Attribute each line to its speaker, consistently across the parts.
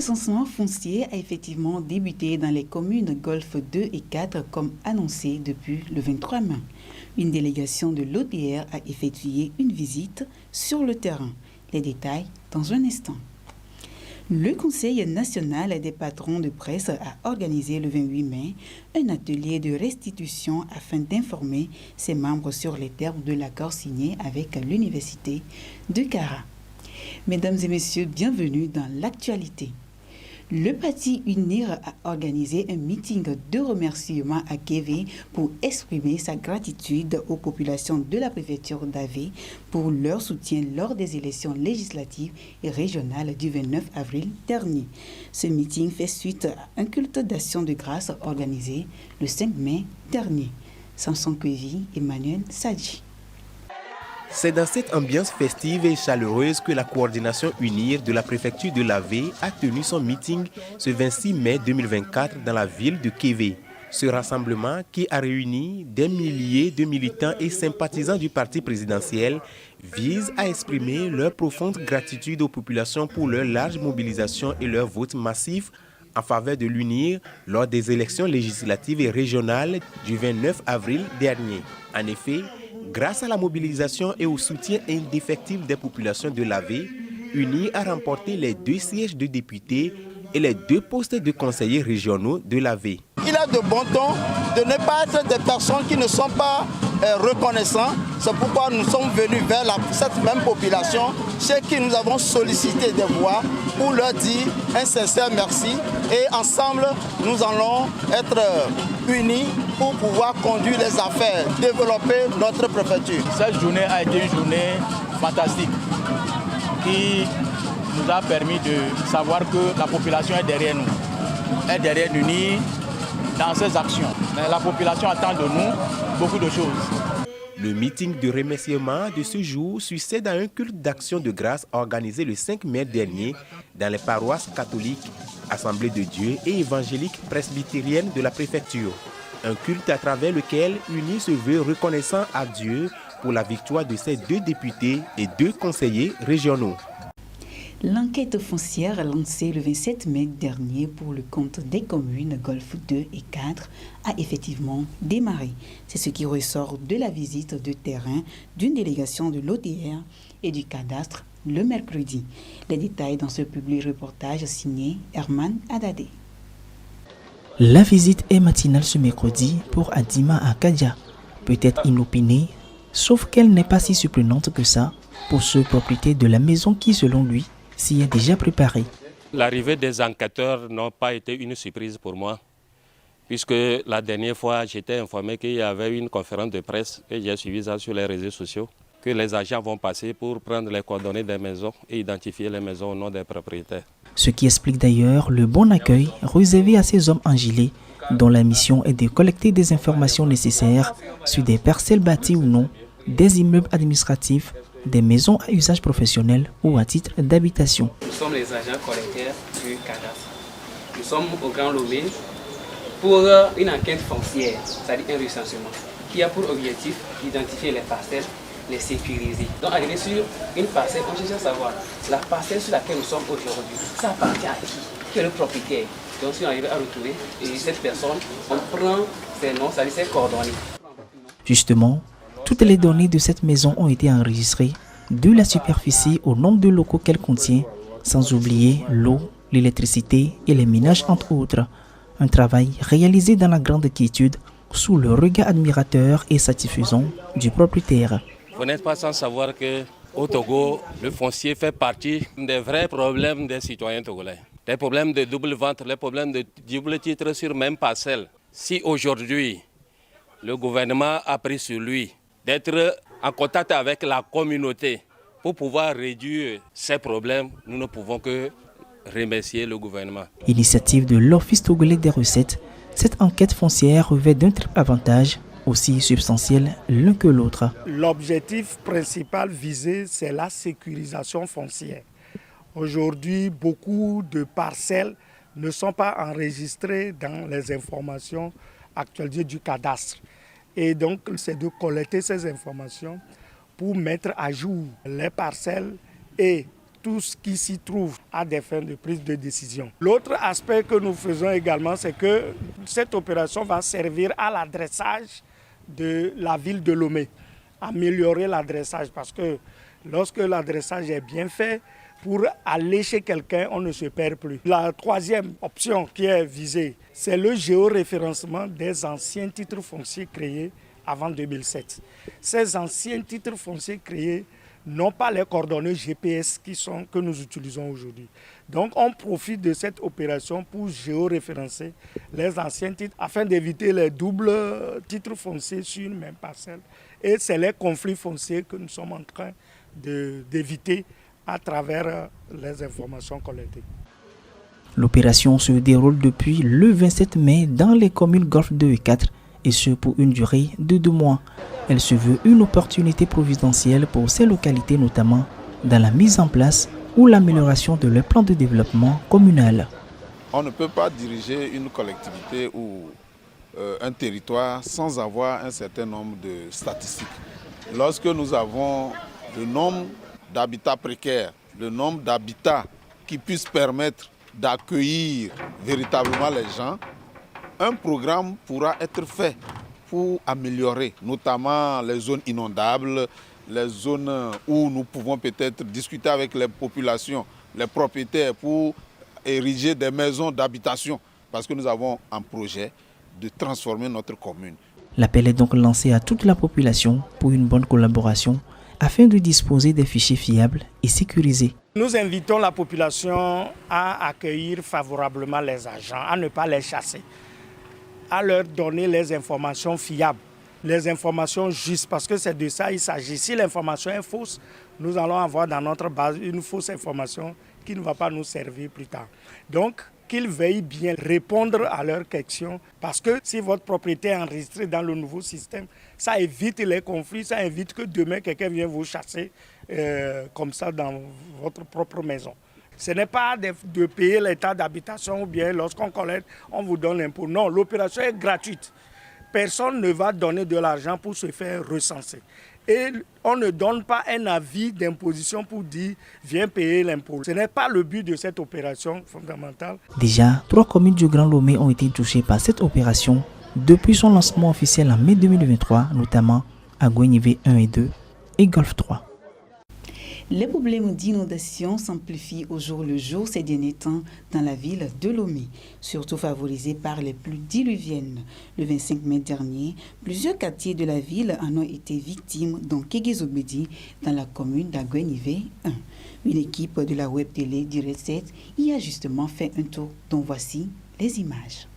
Speaker 1: recensement foncier a effectivement débuté dans les communes Golfe 2 et 4 comme annoncé depuis le 23 mai. Une délégation de l'ODR a effectué une visite sur le terrain. Les détails dans un instant. Le Conseil national des patrons de presse a organisé le 28 mai un atelier de restitution afin d'informer ses membres sur les termes de l'accord signé avec l'Université de Kara. Mesdames et messieurs, bienvenue dans l'actualité. Le parti UNIR a organisé un meeting de remerciement à Kévé pour exprimer sa gratitude aux populations de la préfecture d'Avé pour leur soutien lors des élections législatives et régionales du 29 avril dernier. Ce meeting fait suite à un culte d'action de grâce organisé le 5 mai dernier. Samson Kwevi, Emmanuel Sadji.
Speaker 2: C'est dans cette ambiance festive et chaleureuse que la coordination UNIR de la préfecture de l'Avé a tenu son meeting ce 26 mai 2024 dans la ville de Kévé. Ce rassemblement, qui a réuni des milliers de militants et sympathisants du parti présidentiel, vise à exprimer leur profonde gratitude aux populations pour leur large mobilisation et leur vote massif en faveur de l'UNIR lors des élections législatives et régionales du 29 avril dernier. En effet, grâce à la mobilisation et au soutien indéfectible des populations de l'Avé, UNIR a remporté les 2 sièges de députés et les 2 postes de conseillers régionaux de l'Avé.
Speaker 3: Il a de bon ton de ne pas être des personnes qui ne sont pas reconnaissants. C'est pourquoi nous sommes venus vers cette même population, chez qui nous avons sollicité des voix pour leur dire un sincère merci. Et ensemble, nous allons être unis pour pouvoir conduire les affaires, développer notre préfecture.
Speaker 4: Cette journée a été une journée fantastique qui nous a permis de savoir que la population est derrière nous, est derrière l'UNIR dans ses actions. Mais la population attend de nous beaucoup de choses.
Speaker 2: Le meeting de remerciement de ce jour succède à un culte d'action de grâce organisé le 5 mai dernier dans les paroisses catholiques, Assemblée de Dieu et évangéliques presbytériennes de la préfecture. Un culte à travers lequel UNIR se veut reconnaissant à Dieu pour la victoire de ses 2 députés et 2 conseillers régionaux.
Speaker 1: L'enquête foncière lancée le 27 mai dernier pour le compte des communes Golfe 2 et 4 a effectivement démarré. C'est ce qui ressort de la visite de terrain d'une délégation de l'ODR et du cadastre le mercredi. Les détails dans ce public reportage signé Herman Adadé.
Speaker 5: La visite est matinale ce mercredi pour Adima Akadia. Peut-être inopinée, sauf qu'elle n'est pas si surprenante que ça pour ce propriétaire de la maison qui, selon lui, s'y est déjà préparé.
Speaker 6: L'arrivée des enquêteurs n'a pas été une surprise pour moi, puisque la dernière fois, j'étais informé qu'il y avait une conférence de presse, et j'ai suivi ça sur les réseaux sociaux, que les agents vont passer pour prendre les coordonnées des maisons et identifier les maisons au nom des propriétaires.
Speaker 5: Ce qui explique d'ailleurs le bon accueil réservé à ces hommes en gilet, dont la mission est de collecter des informations nécessaires sur des parcelles bâties ou non, des immeubles administratifs, des maisons à usage professionnel ou à titre d'habitation.
Speaker 7: Nous sommes les agents collecteurs du cadastre. Nous sommes au Grand Lomé pour une enquête foncière, c'est-à-dire un recensement, qui a pour objectif d'identifier les parcelles, les sécuriser. Donc arriver sur une parcelle, on cherche à savoir la parcelle sur laquelle nous sommes aujourd'hui, ça appartient à qui? Qui est le propriétaire? Donc si on arrive à retrouver cette personne, on prend ses noms, c'est-à-dire ses coordonnées.
Speaker 5: Justement, toutes les données de cette maison ont été enregistrées, de la superficie au nombre de locaux qu'elle contient, sans oublier l'eau, l'électricité et les ménages entre autres. Un travail réalisé dans la grande quiétude, sous le regard admirateur et satisfaisant du propriétaire.
Speaker 6: Vous n'êtes pas sans savoir qu'au Togo, le foncier fait partie des vrais problèmes des citoyens togolais. Les problèmes de double vente, les problèmes de double titre sur même parcelle. Si aujourd'hui, le gouvernement a pris sur lui d'être en contact avec la communauté pour pouvoir réduire ces problèmes, nous ne pouvons que remercier le gouvernement.
Speaker 5: Initiative de l'Office togolais des recettes, cette enquête foncière revêt d'un triple avantage, aussi substantiel l'un que l'autre.
Speaker 8: L'objectif principal visé, c'est la sécurisation foncière. Aujourd'hui, beaucoup de parcelles ne sont pas enregistrées dans les informations actualisées du cadastre. Et donc, c'est de collecter ces informations pour mettre à jour les parcelles et tout ce qui s'y trouve à des fins de prise de décision. L'autre aspect que nous faisons également, c'est que cette opération va servir à l'adressage de la ville de Lomé. Améliorer l'adressage parce que lorsque l'adressage est bien fait, pour aller chez quelqu'un, on ne se perd plus. La troisième option qui est visée, c'est le géoréférencement des anciens titres fonciers créés avant 2007. Ces anciens titres fonciers créés n'ont pas les coordonnées GPS que nous utilisons aujourd'hui. Donc on profite de cette opération pour géoréférencer les anciens titres afin d'éviter les doubles titres fonciers sur une même parcelle. Et c'est les conflits fonciers que nous sommes en train d'éviter à travers les informations collectées.
Speaker 5: L'opération se déroule depuis le 27 mai dans les communes Golfe 2 et 4 et ce pour une durée de 2 mois. Elle se veut une opportunité providentielle pour ces localités, notamment dans la mise en place ou l'amélioration de leur plan de développement communal.
Speaker 9: On ne peut pas diriger une collectivité ou un territoire sans avoir un certain nombre de statistiques. Lorsque nous avons le nombre d'habitats précaires, le nombre d'habitats qui puissent permettre d'accueillir véritablement les gens, un programme pourra être fait pour améliorer, notamment les zones inondables, les zones où nous pouvons peut-être discuter avec les populations, les propriétaires pour ériger des maisons d'habitation, parce que nous avons un projet de transformer notre commune.
Speaker 5: L'appel est donc lancé à toute la population pour une bonne collaboration afin de disposer des fichiers fiables et sécurisés.
Speaker 8: Nous invitons la population à accueillir favorablement les agents, à ne pas les chasser, à leur donner les informations fiables, les informations justes, parce que c'est de ça qu'il s'agit. Si l'information est fausse, nous allons avoir dans notre base une fausse information qui ne va pas nous servir plus tard. Donc, qu'ils veillent bien répondre à leurs questions, parce que si votre propriété est enregistrée dans le nouveau système, ça évite les conflits, ça évite que demain quelqu'un vienne vous chasser comme ça dans votre propre maison. Ce n'est pas de payer l'état d'habitation ou bien lorsqu'on collecte, on vous donne l'impôt. Non, l'opération est gratuite. Personne ne va donner de l'argent pour se faire recenser. Et on ne donne pas un avis d'imposition pour dire « viens payer l'impôt ». Ce n'est pas le but de cette opération fondamentale.
Speaker 5: Déjà, 3 communes du Grand Lomé ont été touchées par cette opération depuis son lancement officiel en mai 2023, notamment à Gwenyeve 1 et 2 et Golfe 3.
Speaker 1: Les problèmes d'inondation s'amplifient au jour le jour ces derniers temps dans la ville de Lomé, surtout favorisés par les pluies diluviennes. Le 25 mai dernier, plusieurs quartiers de la ville en ont été victimes, dont Kéguézobédi, dans la commune d'Agwenyeve 1. Une équipe de la web télé Direct 7 y a justement fait un tour, dont voici les images.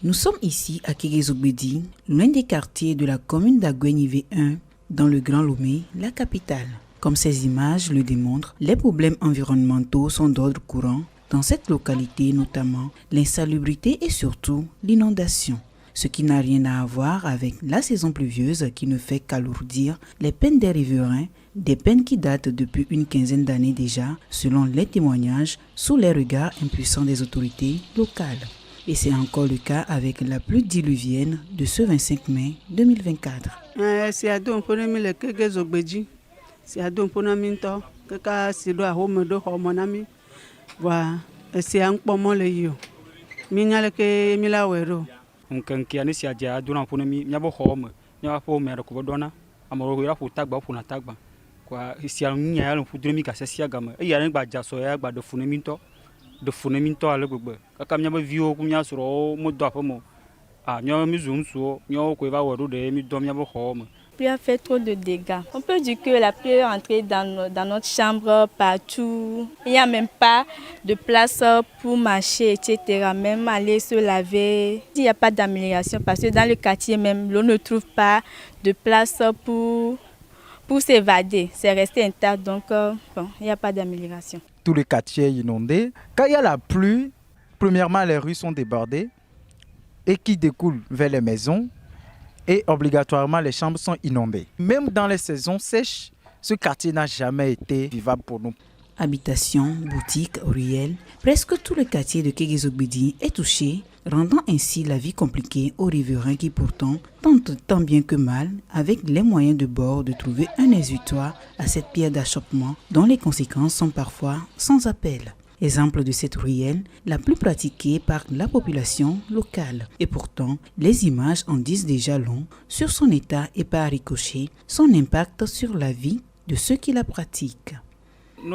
Speaker 1: Nous sommes ici à Kéguézobédi, l'un des quartiers de la commune d'Agwenyeve 1, dans le Grand Lomé, la capitale. Comme ces images le démontrent, les problèmes environnementaux sont d'ordre courant dans cette localité, notamment l'insalubrité et surtout l'inondation. Ce qui n'a rien à voir avec la saison pluvieuse qui ne fait qu'alourdir les peines des riverains, des peines qui datent depuis une quinzaine d'années déjà, selon les témoignages, sous les regards impuissants des autorités locales. Et c'est encore le cas avec la pluie diluvienne de ce 25 mai 2024.
Speaker 10: C'est à donc pour nous le Kéguézobédi. C'est à donc pour nous minto que c'est doit home de hormonami. Voilà, c'est un peu moins le yo. Mignale que milawero.
Speaker 11: On kankiani si adia durant pour nous nyabo home. Nyaba pour me recobodona. Amoro ya pour tagba pour na tagba. Quoi ici a nya ya pour demi ka sesia gama. E ya ngba jaso ya gba de funeminto. De funeminto ale gbegbe. Kaka nyaba vio ku nya soro mo do apomo. Il
Speaker 12: a fait trop de dégâts. On peut dire que la pluie est entrée dans notre chambre, partout. Il n'y a même pas de place pour marcher, etc. Même aller se laver. Il n'y a pas d'amélioration parce que dans le quartier même, l'on ne trouve pas de place pour s'évader. C'est resté intact, donc bon, il n'y a pas d'amélioration.
Speaker 13: Tout le quartier est inondé. Quand il y a la pluie, premièrement, les rues sont débordées et qui découlent vers les maisons et obligatoirement les chambres sont inondées. Même dans les saisons sèches, ce quartier n'a jamais été vivable pour nous.
Speaker 1: Habitations, boutiques, ruelles, presque tout le quartier de Kéguézobédi est touché rendant ainsi la vie compliquée aux riverains qui pourtant tentent tant bien que mal, avec les moyens de bord, de trouver un exutoire à cette pierre d'achoppement dont les conséquences sont parfois sans appel. Exemple de cette ruelle, la plus pratiquée par la population locale. Et pourtant, les images en disent déjà long sur son état et par ricochet, son impact sur la vie de ceux qui la pratiquent.
Speaker 12: Je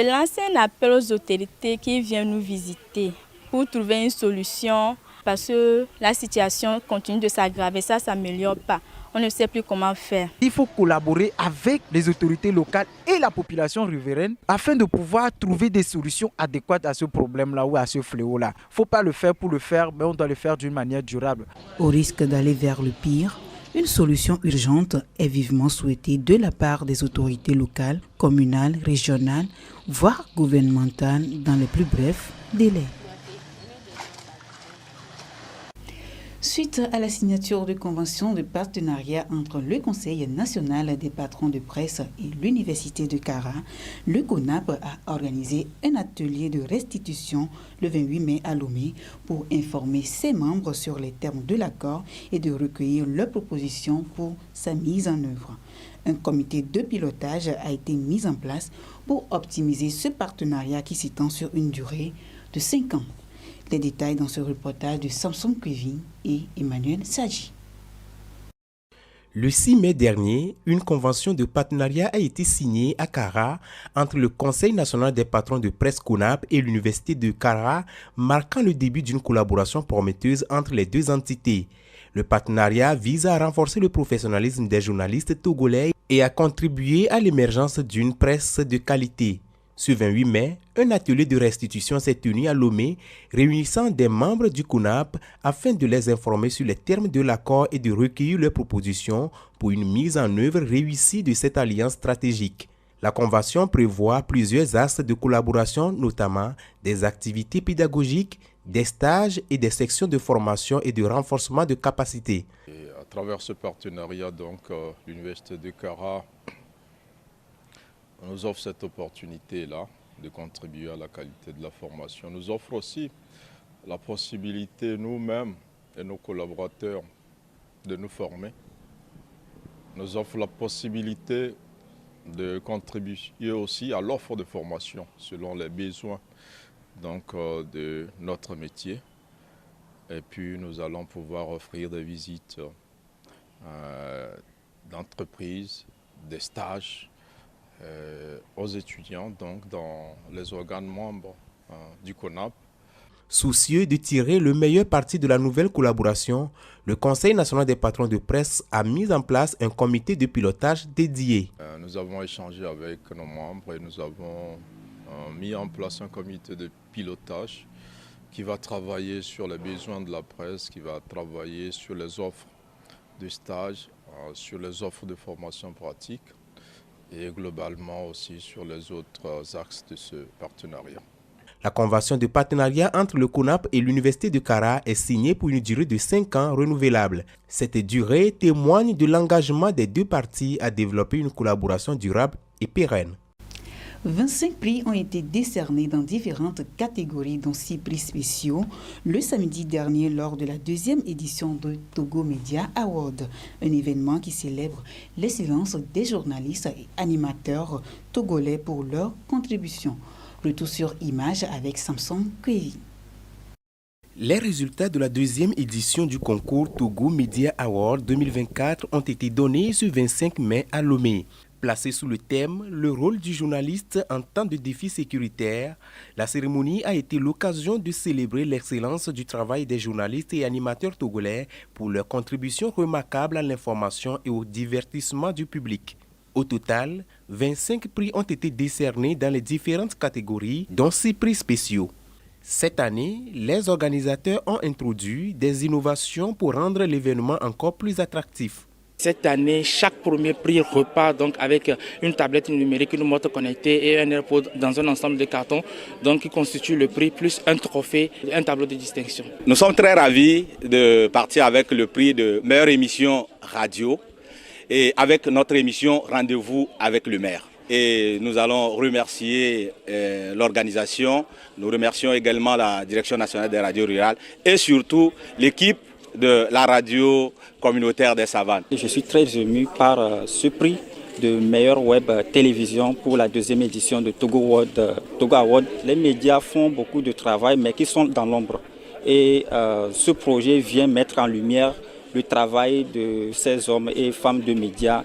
Speaker 12: lance un appel aux autorités qui viennent nous visiter pour trouver une solution parce que la situation continue de s'aggraver, ça ne s'améliore pas. On ne sait plus comment faire.
Speaker 13: Il faut collaborer avec les autorités locales et la population riveraine afin de pouvoir trouver des solutions adéquates à ce problème-là ou à ce fléau-là. Il ne faut pas le faire pour le faire, mais on doit le faire d'une manière durable.
Speaker 1: Au risque d'aller vers le pire, une solution urgente est vivement souhaitée de la part des autorités locales, communales, régionales, voire gouvernementales dans les plus brefs délais. Suite à la signature de convention de partenariat entre le Conseil national des patrons de presse et l'Université de Kara, le CONAP a organisé un atelier de restitution le 28 mai à Lomé pour informer ses membres sur les termes de l'accord et de recueillir leurs propositions pour sa mise en œuvre. Un comité de pilotage a été mis en place pour optimiser ce partenariat qui s'étend sur une durée de 5 ans. Les détails dans ce reportage de Samson Kevin et Emmanuel Sadji.
Speaker 2: Le 6 mai dernier, une convention de partenariat a été signée à Kara entre le Conseil national des patrons de presse CONAP et l'Université de Kara, marquant le début d'une collaboration prometteuse entre les deux entités. Le partenariat vise à renforcer le professionnalisme des journalistes togolais et à contribuer à l'émergence d'une presse de qualité. Ce 28 mai, un atelier de restitution s'est tenu à Lomé, réunissant des membres du CONAP afin de les informer sur les termes de l'accord et de recueillir leurs propositions pour une mise en œuvre réussie de cette alliance stratégique. La convention prévoit plusieurs axes de collaboration, notamment des activités pédagogiques, des stages et des sections de formation et de renforcement de capacités.
Speaker 14: Et à travers ce partenariat, l'Université de Kara nous offre cette opportunité-là de contribuer à la qualité de la formation. Nous offre aussi la possibilité, nous-mêmes et nos collaborateurs, de nous former. Nous offre la possibilité de contribuer aussi à l'offre de formation selon les besoins de notre métier. Et puis nous allons pouvoir offrir des visites d'entreprises, des stages, aux étudiants dans les organes membres du CONAP.
Speaker 2: Soucieux de tirer le meilleur parti de la nouvelle collaboration, le Conseil national des patrons de presse a mis en place un comité de pilotage dédié.
Speaker 14: Nous avons échangé avec nos membres et nous avons mis en place un comité de pilotage qui va travailler sur les besoins de la presse, qui va travailler sur les offres de stage, sur les offres de formation pratique, et globalement aussi sur les autres axes de ce partenariat.
Speaker 2: La convention de partenariat entre le CONAP et l'Université de Kara est signée pour une durée de 5 ans renouvelable. Cette durée témoigne de l'engagement des deux parties à développer une collaboration durable et pérenne.
Speaker 1: 25 prix ont été décernés dans différentes catégories, dont 6 prix spéciaux, le samedi dernier lors de la 2e édition de Togo Media Award, un événement qui célèbre l'excellence des journalistes et animateurs togolais pour leur contribution. Retour sur image avec Samson Kwevi.
Speaker 2: Les résultats de la 2e édition du concours Togo Media Award 2024 ont été donnés ce 25 mai à Lomé. Placée sous le thème « Le rôle du journaliste en temps de défis sécuritaires », la cérémonie a été l'occasion de célébrer l'excellence du travail des journalistes et animateurs togolais pour leur contribution remarquable à l'information et au divertissement du public. Au total, 25 prix ont été décernés dans les différentes catégories, dont 6 prix spéciaux. Cette année, les organisateurs ont introduit des innovations pour rendre l'événement encore plus attractif.
Speaker 15: Cette année, chaque premier prix repart donc avec une tablette numérique, une montre connectée et un AirPod dans un ensemble de cartons donc, qui constitue le prix plus un trophée, un tableau de distinction.
Speaker 16: Nous sommes très ravis de partir avec le prix de meilleure émission radio et avec notre émission Rendez-vous avec le maire. Et nous allons remercier l'organisation, nous remercions également la Direction nationale des radios rurales et surtout l'équipe de la radio communautaire des Savanes.
Speaker 17: Je suis très ému par ce prix de meilleure web télévision pour la deuxième édition de Togo Award. Les médias font beaucoup de travail mais qui sont dans l'ombre. Et ce projet vient mettre en lumière le travail de ces hommes et femmes de médias.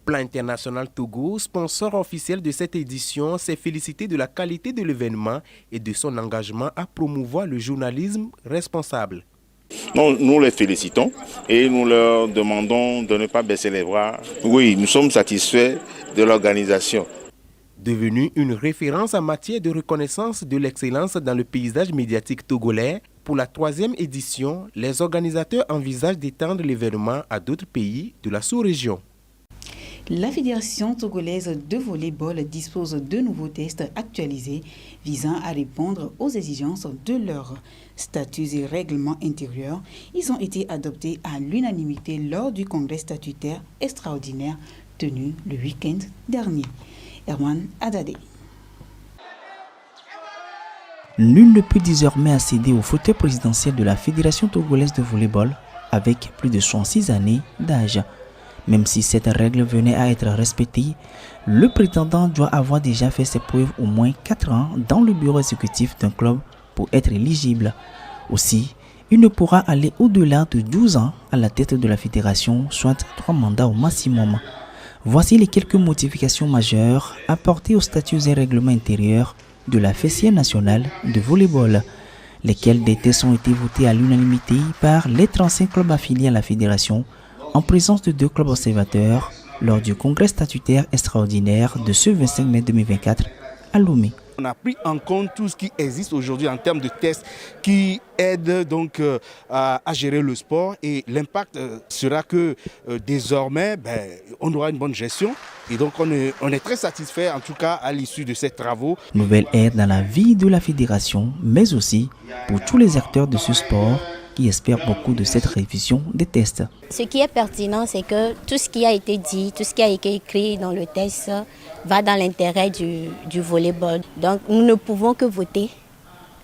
Speaker 2: Plan International Togo, sponsor officiel de cette édition, s'est félicité de la qualité de l'événement et de son engagement à promouvoir le journalisme responsable.
Speaker 18: Nous les félicitons et nous leur demandons de ne pas baisser les bras. Oui, nous sommes satisfaits de l'organisation.
Speaker 2: Devenue une référence en matière de reconnaissance de l'excellence dans le paysage médiatique togolais, pour la 3e édition, les organisateurs envisagent d'étendre l'événement à d'autres pays de la sous-région.
Speaker 1: La Fédération togolaise de volleyball dispose de nouveaux tests actualisés visant à répondre aux exigences de leurs statuts et règlements intérieurs. Ils ont été adoptés à l'unanimité lors du congrès statutaire extraordinaire tenu le week-end dernier. Erwan Adadé.
Speaker 5: Nul ne peut désormais accéder au fauteuil présidentiel de la Fédération togolaise de volleyball avec plus de 66 années d'âge. Même si cette règle venait à être respectée, le prétendant doit avoir déjà fait ses preuves au moins 4 ans dans le bureau exécutif d'un club pour être éligible. Aussi, il ne pourra aller au-delà de 12 ans à la tête de la fédération, soit 3 mandats au maximum. Voici les quelques modifications majeures apportées aux statuts et règlements intérieurs de la Fédération nationale de volleyball, lesquels des tests ont été votés à l'unanimité par les 35 clubs affiliés à la fédération, en présence de 2 clubs observateurs lors du congrès statutaire extraordinaire de ce 25 mai 2024 à Lomé.
Speaker 19: On a pris en compte tout ce qui existe aujourd'hui en termes de tests qui aident donc à gérer le sport et l'impact sera que désormais on aura une bonne gestion et donc on est très satisfait en tout cas à l'issue de ces travaux.
Speaker 5: Nouvelle aide dans la vie de la fédération mais aussi pour tous les acteurs de ce sport qui espèrent beaucoup de cette révision des tests.
Speaker 20: Ce qui est pertinent, c'est que tout ce qui a été dit, tout ce qui a été écrit dans le test va dans l'intérêt du volleyball. Donc nous ne pouvons que voter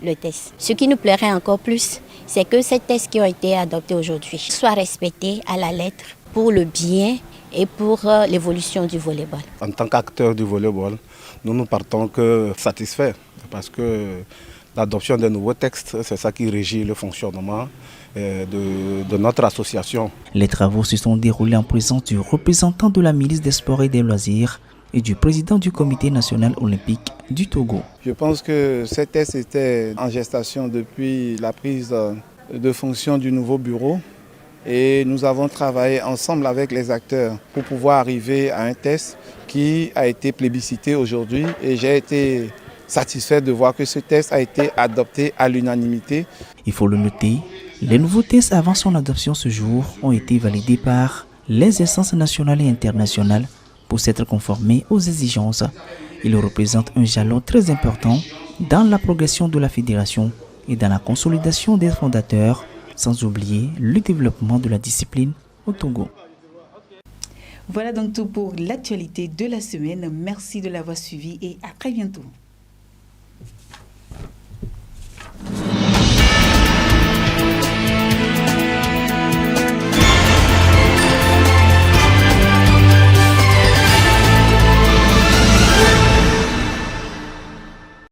Speaker 20: le test. Ce qui nous plairait encore plus, c'est que ces tests qui ont été adoptés aujourd'hui soient respectés à la lettre pour le bien et pour l'évolution du volleyball.
Speaker 21: En tant qu'acteur du volleyball, nous ne partons que satisfaits parce que l'adoption des nouveaux textes, c'est ça qui régit le fonctionnement de notre association.
Speaker 5: Les travaux se sont déroulés en présence du représentant de la ministre des Sports et des Loisirs et du président du Comité national olympique du Togo.
Speaker 22: Je pense que ces tests étaient en gestation depuis la prise de fonction du nouveau bureau et nous avons travaillé ensemble avec les acteurs pour pouvoir arriver à un test qui a été plébiscité aujourd'hui et j'ai été satisfait de voir que ce test a été adopté à l'unanimité.
Speaker 5: Il faut le noter, les nouveaux tests avant son adoption ce jour ont été validés par les instances nationales et internationales pour s'être conformés aux exigences. Ils représentent un jalon très important dans la progression de la fédération et dans la consolidation des fondateurs, sans oublier le développement de la discipline au Togo.
Speaker 1: Voilà donc tout pour l'actualité de la semaine. Merci de l'avoir suivi et à très bientôt.